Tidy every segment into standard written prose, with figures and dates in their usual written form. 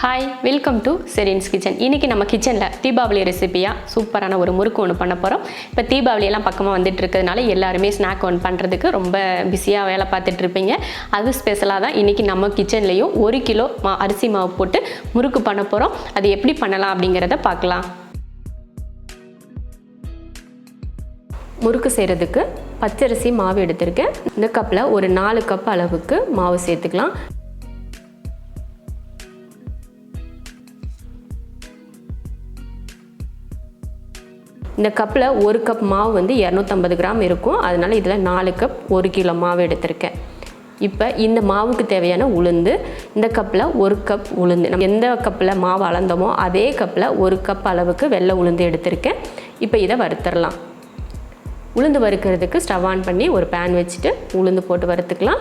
Hi, welcome to Sherin's kitchen. இன்றைக்கி நம்ம கிச்சனில் தீபாவளி ரெசிபியாக சூப்பரான ஒரு முறுக்கு ஒன்று பண்ண போகிறோம். இப்போ தீபாவளியெல்லாம் பக்கமாக வந்துட்டு இருக்கிறதுனால எல்லாருமே ஸ்நாக் ஒன்று பண்ணுறதுக்கு ரொம்ப பிஸியாக வேலை பார்த்துட்ருப்பீங்க. அது ஸ்பெஷலாக தான் இன்றைக்கி நம்ம கிச்சன்லேயும் 1 கிலோ அரிசி மாவு போட்டு முறுக்கு பண்ண போகிறோம். அது எப்படி பண்ணலாம் அப்படிங்கிறத பார்க்கலாம். முறுக்கு செய்கிறதுக்கு பச்சரிசி மாவு எடுத்திருக்கேன். இந்த கப்பில் ஒரு 4 கப் அளவுக்கு மாவு சேர்த்துக்கலாம். இந்த கப்பில் 1 கப் மாவு வந்து 250 கிராம் இருக்கும். அதனால் இதில் 4 கப் 1 கிலோ மாவு எடுத்திருக்கேன். இப்போ இந்த மாவுக்கு தேவையான உளுந்து, இந்த கப்பில் 1 கப் உளுந்து, நம்ம எந்த கப்பில் மாவு அளந்தோமோ அதே கப்பில் 1 கப் அளவுக்கு வெள்ளை உளுந்து எடுத்திருக்கேன். இப்போ இதை வறுத்துடலாம். உளுந்து வறுக்கிறதுக்கு ஸ்டவ் ஆன் பண்ணி ஒரு பேன் வச்சுட்டு உளுந்து போட்டு வறுத்துக்கலாம்.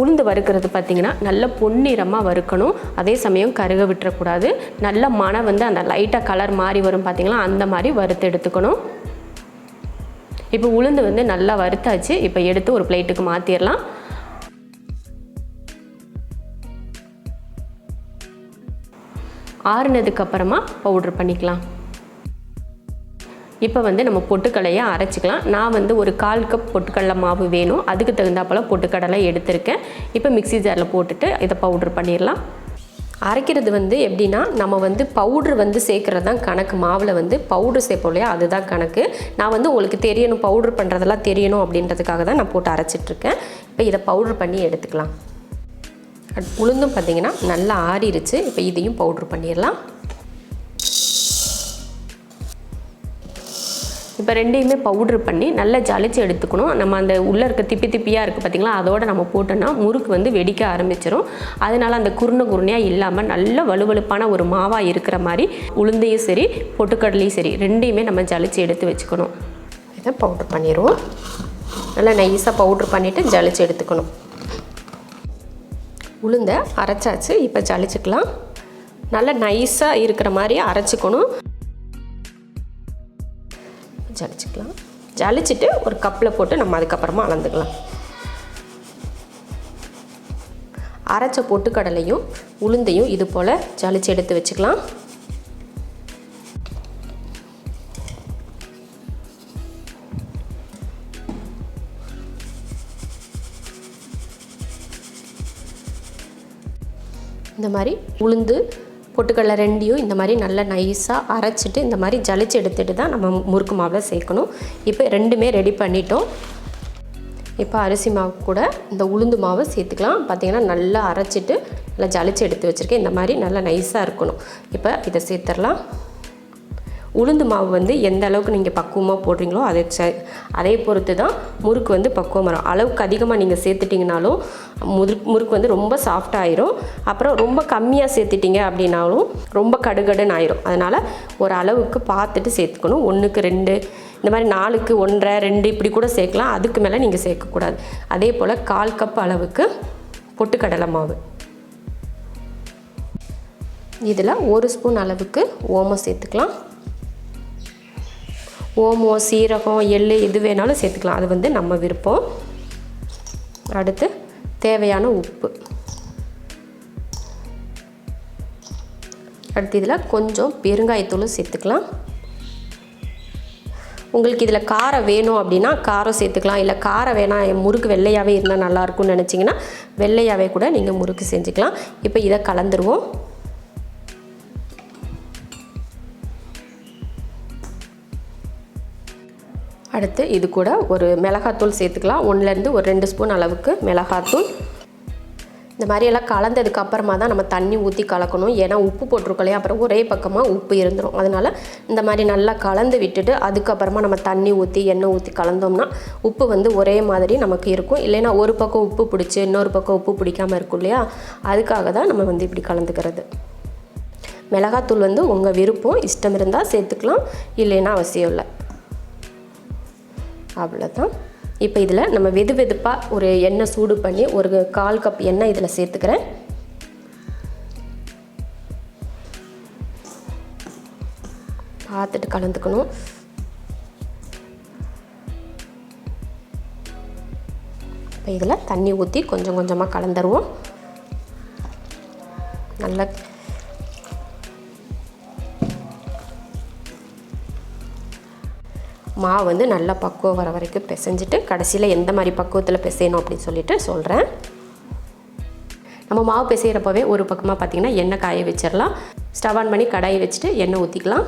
உளுந்து வறுக்கிறது பார்த்திங்கன்னா நல்ல பொன்னிறமாக வறுக்கணும். அதே சமயம் கருக விட்டுறக்கூடாது. நல்ல மணம் வந்து அந்த லைட்டாக கலர் மாறி வரும் பார்த்திங்களா, அந்த மாதிரி வறுத்து எடுத்துக்கணும். இப்போ உளுந்து வந்து நல்லா வறுத்தாச்சு. இப்போ எடுத்து ஒரு பிளேட்டுக்கு மாற்றிடலாம். ஆறுனதுக்கு அப்புறமா பவுட்ரு பண்ணிக்கலாம். இப்போ வந்து நம்ம பொட்டுக்கடலையை அரைச்சிக்கலாம். நான் வந்து ஒரு 1/4 கப் பொட்டுக்கடலை மாவு வேணும். அதுக்கு தகுந்தாப்போல் பொட்டுக்கடலை எடுத்திருக்கேன். இப்போ மிக்ஸி ஜாரில் போட்டுட்டு இதை பவுட்ரு பண்ணிடலாம். அரைக்கிறது வந்து எப்படின்னா, நம்ம வந்து பவுட்ரு வந்து சேர்க்குறது தான் கணக்கு. மாவில் வந்து பவுட்ரு சேர்ப்போம் இல்லையா, அதுதான் கணக்கு. நான் வந்து உங்களுக்கு தெரியணும், பவுட்ரு பண்ணுறதெல்லாம் தெரியணும் அப்படின்றதுக்காக தான் நான் போட்டு அரைச்சிட்ருக்கேன். இப்போ இதை பவுட்ரு பண்ணி எடுத்துக்கலாம். உளுந்தும் பார்த்திங்கன்னா நல்லா ஆறிடுச்சு. இப்போ இதையும் பவுட்ரு பண்ணிடலாம். இப்போ ரெண்டையுமே பவுட்ரு பண்ணி நல்லா ஜலிச்சு எடுத்துக்கணும். நம்ம அந்த உள்ளே இருக்க திப்பியாக இருக்குது பார்த்திங்களா, அதோடு நம்ம போட்டோன்னா முறுக்கு வந்து வெடிக்க ஆரம்பிச்சிடும். அதனால் அந்த குருணையாக இல்லாமல் நல்ல வலுவலுப்பான ஒரு மாவாக இருக்கிற மாதிரி உளுந்தையும் சரி பொட்டுக்கடலையும் சரி ரெண்டையுமே நம்ம ஜலிச்சு எடுத்து வச்சுக்கணும். இதை பவுட்ரு பண்ணிடுவோம். நல்லா நைஸாக பவுட்ரு பண்ணிவிட்டு ஜலிச்சு எடுத்துக்கணும். உளுந்தை அரைச்சாச்சு. இப்போ ஜலிச்சுக்கலாம். நல்லா நைஸாக இருக்கிற மாதிரி அரைச்சிக்கணும். ஜலிச்சுக்கலாம். ஜலிச்சுட்டு ஒரு கப்பில் போட்டு நம்ம அதுக்கப்புறமா அளந்துக்கலாம். அரைச்ச பொட்டுக்கடலையும் உளுந்தையும் இது போல் ஜலிச்சு எடுத்து வச்சுக்கலாம். இந்த மாதிரி உளுந்து பொட்டுக்கடலை ரெண்டையும் இந்த மாதிரி நல்லா நைஸாக அரைச்சிட்டு இந்த மாதிரி ஜலிச்சு எடுத்துகிட்டு தான் நம்ம முறுக்கு மாவில் சேர்க்கணும். இப்போ ரெண்டுமே ரெடி பண்ணிட்டோம். இப்போ அரிசி மாவு கூட இந்த உளுந்து மாவை சேர்த்துக்கலாம். பார்த்திங்கன்னா நல்லா அரைச்சிட்டு நல்லா ஜலிச்சு எடுத்து வச்சுருக்கேன். இந்த மாதிரி நல்லா நைஸாக இருக்கணும். இப்போ இதை சேர்த்துடலாம். உளுந்து மாவு வந்து எந்த அளவுக்கு நீங்கள் பக்குவமாக போடுறீங்களோ அதே பொறுத்து தான் முறுக்கு வந்து பக்குவம் வரும். அளவுக்கு அதிகமாக நீங்கள் சேர்த்துட்டிங்கனாலும் முறுக்கு வந்து ரொம்ப சாஃப்டாகிடும். அப்புறம் ரொம்ப கம்மியாக சேர்த்துட்டிங்க அப்படின்னாலும் ரொம்ப கடுகடுன்னு ஆயிரும். அதனால் ஒரு அளவுக்கு பார்த்துட்டு சேர்த்துக்கணும். 1க்கு 2 இந்த மாதிரி 4க்கு 1.5 2 இப்படி கூட சேர்க்கலாம். அதுக்கு மேலே நீங்கள் சேர்க்கக்கூடாது. அதே போல் 1/4 கப் அளவுக்கு பொட்டுக்கடலை மாவு, இதில் 1 ஸ்பூன் அளவுக்கு ஓமம் சேர்த்துக்கலாம். ஓமம், சீரகம், எள் எது வேணாலும் சேர்த்துக்கலாம். அது வந்து நம்ம விருப்பம். அடுத்து தேவையான உப்பு. அடுத்து இதில் கொஞ்சம் பெருங்காயத்தூளும் சேர்த்துக்கலாம். உங்களுக்கு இதில் காரம் வேணும் அப்படின்னா காரம் சேர்த்துக்கலாம். இல்லை காரம் வேணாம், முறுக்கு வெள்ளையாகவே இருந்தால் நல்லாயிருக்கும்னு நினச்சிங்கன்னா வெள்ளையாகவே கூட நீங்கள் முறுக்கு செஞ்சுக்கலாம். இப்போ இதை கலந்துருவோம். அடுத்து இது கூட ஒரு மிளகாத்தூள் சேர்த்துக்கலாம். 1லேருந்து ஒரு 2 ஸ்பூன் அளவுக்கு மிளகாத்தூள். இந்த மாதிரி எல்லாம் கலந்ததுக்கு அப்புறமா தான் நம்ம தண்ணி ஊற்றி கலக்கணும். ஏன்னா உப்பு போட்டிருக்கோம், அப்புறம் ஒரே பக்கமாக உப்பு இருந்துடும். அதனால் இந்த மாதிரி நல்லா கலந்து விட்டுட்டு அதுக்கப்புறமா நம்ம தண்ணி ஊற்றி எண்ணெய் ஊற்றி கலந்தோம்னா உப்பு வந்து ஒரே மாதிரி நமக்கு இருக்கும். இல்லைன்னா ஒரு பக்கம் உப்பு பிடிச்சி இன்னொரு பக்கம் உப்பு பிடிக்காமல் இருக்கும் இல்லையா, அதுக்காக தான் நம்ம வந்து இப்படி கலந்துக்கிறது. மிளகாத்தூள் வந்து உங்கள் விருப்பம், இஷ்டம் இருந்தால் சேர்த்துக்கலாம், இல்லைன்னா அவசியம் இல்லை. அவ்வளோதான். இப்போ இதில் நம்ம வெதுப்பாக ஒரு எண்ணெய் சூடு பண்ணி ஒரு 1/4 கப் எண்ணெய் இதில் சேர்த்துக்கிறேன். பார்த்துட்டு கலந்துக்கணும். இப்போ இதில் தண்ணி ஊற்றி கொஞ்சம் கொஞ்சமாக கலந்துருவோம். நல்லா மாவு வந்து நல்லா பக்குவம் வர வரைக்கும் பிசைஞ்சிட்டு கடைசியில் எந்த மாதிரி பக்குவத்தில் பிசையணும் அப்படின்னு சொல்லிட்டு சொல்கிறேன். நம்ம மாவு பிசைகிறப்பவே ஒரு பக்கமாக பார்த்திங்கன்னா எண்ணெய் காய வச்சிடலாம். ஸ்டவ் ஆன் பண்ணி கடாயை வச்சுட்டு எண்ணெய் ஊற்றிக்கலாம்.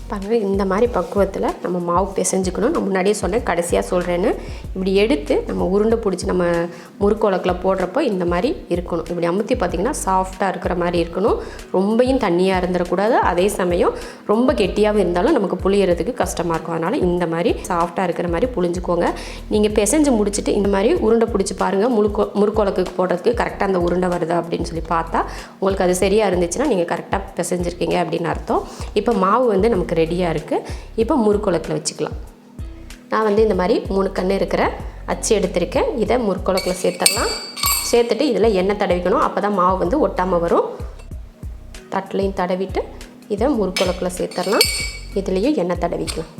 பாருங்கள், இந்த மாதிரி பக்குவத்தில் நம்ம மாவு பிசைஞ்சுக்கணும். நான் முன்னாடியே சொன்னேன், கடைசியாக சொல்கிறேன்னு. இப்படி எடுத்து நம்ம உருண்டை பிடிச்சி நம்ம முறுக்கு உலக்கில் போடுறப்போ இந்த மாதிரி இருக்கணும். இப்படி அமுத்தி பார்த்திங்கன்னா சாஃப்டாக இருக்கிற மாதிரி இருக்கணும். ரொம்பவும் தண்ணியாக இருந்துடக்கூடாது, அதே சமயம் ரொம்ப கெட்டியாகவும் இருந்தாலும் நமக்கு புளியறதுக்கு கஷ்டமாக இருக்கும். அதனால் இந்த மாதிரி சாஃப்டாக இருக்கிற மாதிரி புளிஞ்சுக்கோங்க. நீங்கள் பிசைஞ்சு முடிச்சுட்டு இந்த மாதிரி உருண்டை பிடிச்சி பாருங்கள். முறுக்கு உலக்குக்கு போடுறதுக்கு கரெக்டாக அந்த உருண்டை வருதா அப்படின்னு சொல்லி பார்த்தா உங்களுக்கு அது சரியாக இருந்துச்சுன்னா நீங்கள் கரெக்டாக பிசைஞ்சிருக்கீங்க அப்படின்னு அர்த்தம். இப்போ மாவு வந்து நமக்கு ரெடியாக இருக்குது. இப்போ முறுக்கு உலக்கில் வச்சுக்கலாம். நான் வந்து இந்த மாதிரி 3 கன்று இருக்கிற அச்சு எடுத்திருக்கேன். இதை முறுக்கு உலக்கில் சேர்த்துடலாம். சேர்த்துட்டு இதில் எண்ணெய் தடவிக்கணும். அப்போ தான் மாவு வந்து ஒட்டாமல் வரும். தட்டிலையும் தடவிட்டு இதை முறுக்கு உலக்கில் சேர்த்துடலாம். இதுலேயும் எண்ணெய் தடவிக்கலாம்.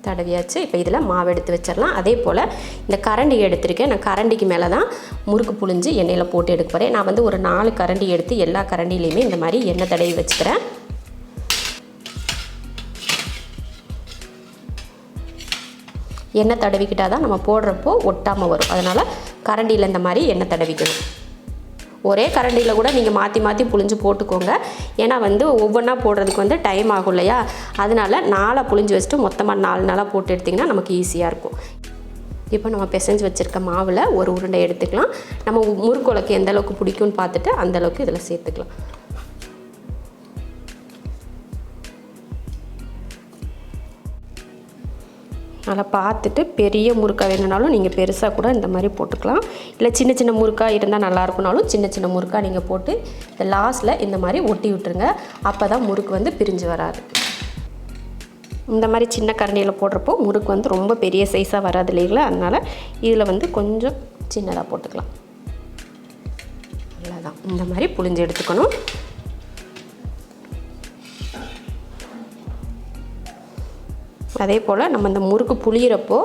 தடவியாச்சு. இப்போ இதில் மாவு எடுத்து வச்சிடலாம். அதே போல் இந்த கரண்டி எடுத்திருக்கேன். நான் கரண்டிக்கு மேலே தான் முறுக்கு புழிஞ்சு எண்ணெயில் போட்டு எடுக்க போகிறேன். நான் வந்து ஒரு 4 கரண்டி எடுத்து எல்லா கரண்டிலையுமே இந்த மாதிரி எண்ணெய் தடவி வச்சுக்கிறேன். எண்ணெய் தடவிக்கிட்டால் தான் நம்ம போடுறப்போ ஒட்டாமல் வரும். அதனால் கரண்டியில் இந்த மாதிரி எண்ணெய் தடவிக்கணும். ஒரே கரண்டியில் கூட நீங்கள் மாற்றி மாற்றி புழிஞ்சு போட்டுக்கோங்க. ஏன்னா வந்து ஒவ்வொன்றா போடுறதுக்கு வந்து டைம் ஆகும் இல்லையா? அதனால் 4 புழிஞ்சு வச்சுட்டு மொத்தமாக 4 நாளாக போட்டு எடுத்திங்கன்னா நமக்கு ஈஸியாக இருக்கும். இப்போ நம்ம பிசைஞ்சு வச்சுருக்க மாவில் ஒரு உருண்டை எடுத்துக்கலாம். நம்ம முறுக்கு உலக்கு எந்த அளவுக்கு பிடிக்கும்னு பார்த்துட்டு அந்தளவுக்கு இதில் சேர்த்துக்கலாம். அதில் பார்த்துட்டு பெரிய முறுக்காக வேணுனாலும் நீங்கள் பெருசாக கூட இந்த மாதிரி போட்டுக்கலாம். இல்லை சின்ன சின்ன முறுக்காக இருந்தால் நல்லாயிருக்குனாலும் சின்ன சின்ன முறுக்காக நீங்கள் போட்டு இந்த லாஸ்ட்டில் இந்த மாதிரி ஒட்டி விட்டுருங்க. அப்போ தான் முறுக்கு வந்து பிரிஞ்சு வராது. இந்த மாதிரி சின்ன கரண்டியில் போடுறப்போ முறுக்கு வந்து ரொம்ப பெரிய சைஸாக வராது இல்லைங்களா? அதனால் இதில் வந்து கொஞ்சம் சின்னதாக போட்டுக்கலாம். அவ்வளோதான். இந்த மாதிரி புழிஞ்சு எடுத்துக்கணும். அதே போல் நம்ம இந்த முறுக்கு புளியிறப்போ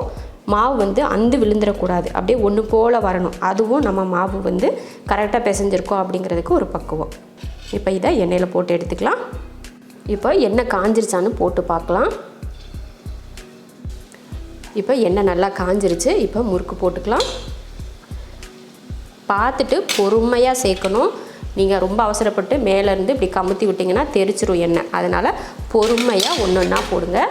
மாவு வந்து அந்து விழுந்துடக்கூடாது. அப்படியே ஒன்று போல் வரணும். அதுவும் நம்ம மாவு வந்து கரெக்டாக பிசைஞ்சிருக்கோம் அப்படிங்கிறதுக்கு ஒரு பக்குவம். இப்போ இதை எண்ணெயில் போட்டு எடுத்துக்கலாம். இப்போ எண்ணெய் காஞ்சிருச்சான்னு போட்டு பார்க்கலாம். இப்போ எண்ணெய் நல்லா காஞ்சிருச்சு. இப்போ முறுக்கு போட்டுக்கலாம். பார்த்துட்டு பொறுமையாக சேர்க்கணும். நீங்கள் ரொம்ப அவசரப்பட்டு மேலேருந்து இப்படி கமுத்தி விட்டிங்கன்னா தெரிச்சிரும் எண்ணெய். அதனால் பொறுமையாக ஒன்று ஒன்றா போடுங்க.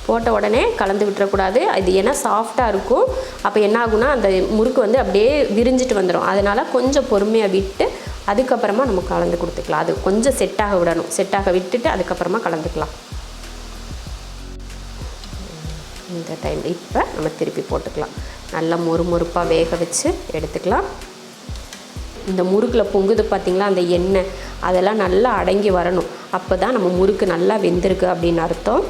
போட்ட உடனே கலந்து விட்டுறக்கூடாது. இது ஏன்னா சாஃப்டாக இருக்கும். அப்போ என்ன ஆகுனா அந்த முறுக்கு வந்து அப்படியே விரிஞ்சிட்டு வந்துடும். அதனால் கொஞ்சம் பொறுமையாக விட்டு அதுக்கப்புறமா நம்ம கலந்து கொடுத்துக்கலாம். அது கொஞ்சம் செட்டாக விடணும். செட்டாக விட்டுட்டு அதுக்கப்புறமா கலந்துக்கலாம். இந்த டைமில் இப்போ நம்ம திருப்பி போட்டுக்கலாம். நல்லா மொறுமொறுப்பாக வேக வச்சு எடுத்துக்கலாம். இந்த முறுக்கில் பொங்குது பார்த்திங்களா அந்த எண்ணெய், அதெல்லாம் நல்லா அடங்கி வரணும். அப்போ தான் நம்ம முறுக்கு நல்லா வெந்திருக்கு அப்படின்னு அர்த்தம்.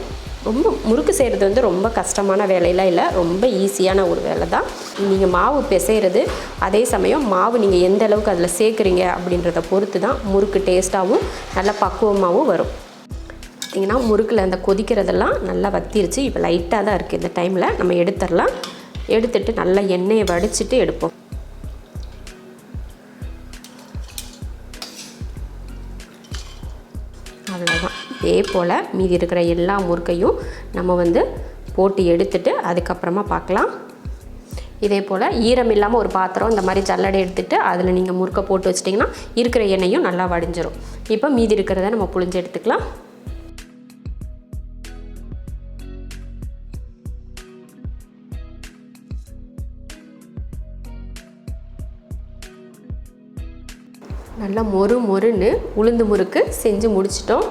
ரொம்ப முறுக்கு செய்கிறது வந்து ரொம்ப கஷ்டமான வேலையெல்லாம் இல்லை, ரொம்ப ஈஸியான ஒரு வேலை தான். நீங்கள் மாவு பிசைகிறது, அதே சமயம் மாவு நீங்கள் எந்த அளவுக்கு அதில் சேர்க்குறீங்க அப்படின்றத பொறுத்து தான் முறுக்கு டேஸ்ட்டாகவும் நல்லா பக்குவமாகவும் வரும். பார்த்திங்கன்னா முறுக்கில் அந்த கொதிக்கிறதெல்லாம் நல்லா வத்திருச்சு. இப்போ லைட்டாக தான் இருக்குது. இந்த டைமில் நம்ம எடுத்துடலாம். எடுத்துட்டு நல்லா எண்ணெயை வடிச்சிட்டு எடுப்போம். அவ்வளோதான். இதே போல் மீதி இருக்கிற எல்லா முறுக்கையும் நம்ம வந்து போட்டு எடுத்துட்டு அதுக்கப்புறமா பார்க்கலாம். இதே போல் ஈரம் இல்லாமல் ஒரு பாத்திரம் இந்த மாதிரி ஜல்லடை எடுத்துகிட்டு அதில் நீங்கள் முறுக்கை போட்டு வச்சிட்டிங்கன்னா இருக்கிற எண்ணெயும் நல்லா வடிஞ்சிரும். இப்போ மீதி இருக்கிறத நம்ம புழிஞ்சு எடுத்துக்கலாம். நல்லா மொறுன்னு உளுந்து முறுக்கு செஞ்சு முடிச்சிட்டோம்.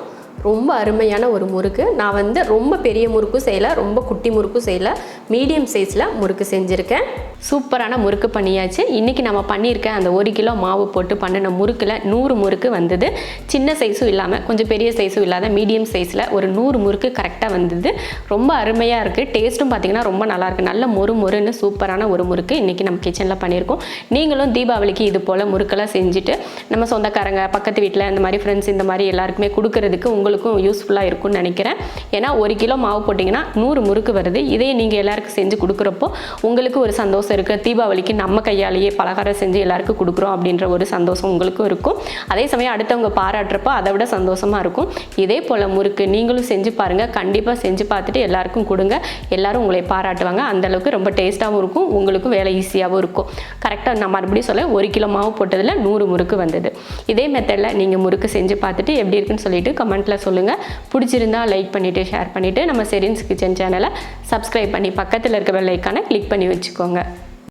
ரொம்ப அருமையான ஒரு முறுக்கு. நான் வந்து ரொம்ப பெரிய முறுக்கும் செய்யலை, ரொம்ப குட்டி முறுக்கும் செய்யலை, மீடியம் சைஸில் முறுக்கு செஞ்சுருக்கேன். சூப்பரான முறுக்கு பண்ணியாச்சு. இன்றைக்கி நம்ம பண்ணியிருக்கேன் அந்த 1 கிலோ மாவு போட்டு பண்ணின முறுக்கில் 100 முறுக்கு வந்தது. சின்ன சைஸும் இல்லாமல் கொஞ்சம் பெரிய சைஸும் இல்லாத மீடியம் சைஸில் ஒரு 100 முறுக்கு கரெக்டாக வந்தது. ரொம்ப அருமையாக இருக்குது. டேஸ்ட்டும் பார்த்திங்கன்னா ரொம்ப நல்லாயிருக்கு. நல்ல மொறுன்னு சூப்பரான ஒரு முறுக்கு இன்றைக்கி நம்ம கிச்சனில் பண்ணியிருக்கோம். நீங்களும் தீபாவளிக்கு இது போல் முறுக்கெல்லாம் செஞ்சுட்டு நம்ம சொந்தக்காரங்க, பக்கத்து வீட்டில் இந்த மாதிரி ஃப்ரெண்ட்ஸ் இந்த மாதிரி எல்லாருக்குமே கொடுக்கறதுக்கு உங்களுக்கும் யூஸ்ஃபுல்லாக இருக்கும்னு நினைக்கிறேன். ஏன்னா 1 கிலோ மாவு போட்டிங்கன்னா 100 முறுக்கு வருது. இதே நீங்கள் எல்லாரும் எல்லாருக்கும் செஞ்சு கொடுக்குறப்போ உங்களுக்கு ஒரு சந்தோஷம் இருக்குது. தீபாவளிக்கு நம்ம கையாலேயே பலகாரம் செஞ்சு எல்லாருக்கும் கொடுக்குறோம் அப்படின்ற ஒரு சந்தோஷம் உங்களுக்கும் இருக்கும். அதே சமயம் அடுத்தவங்க பாராட்டுறப்போ அதை விட சந்தோஷமாக இருக்கும். இதே போல் முறுக்கு நீங்களும் செஞ்சு பாருங்கள். கண்டிப்பாக செஞ்சு பார்த்துட்டு எல்லாருக்கும் கொடுங்க. எல்லோரும் உங்களை பாராட்டுவாங்க. அந்தளவுக்கு ரொம்ப டேஸ்ட்டாகவும் இருக்கும், உங்களுக்கும் வேலை ஈஸியாகவும் இருக்கும். கரெக்டாக நான் மறுபடியும் சொல்ல 1 கிலோ மாவு போட்டதில் 100 முறுக்கு வந்தது. இதே மெத்தடில் நீங்கள் முறுக்கு செஞ்சு பார்த்துட்டு எப்படி இருக்குன்னு சொல்லிட்டு கமெண்ட்டில் சொல்லுங்கள். பிடிச்சிருந்தா லைக் பண்ணிவிட்டு ஷேர் பண்ணிவிட்டு நம்ம ஷெரின்ஸ் கிச்சன் சேனலை சப்ஸ்கிரைப் பண்ணி பக்கத்தில் இருக்க பெல் ஐக்கானை கிளிக் பண்ணி வச்சுக்கோங்க.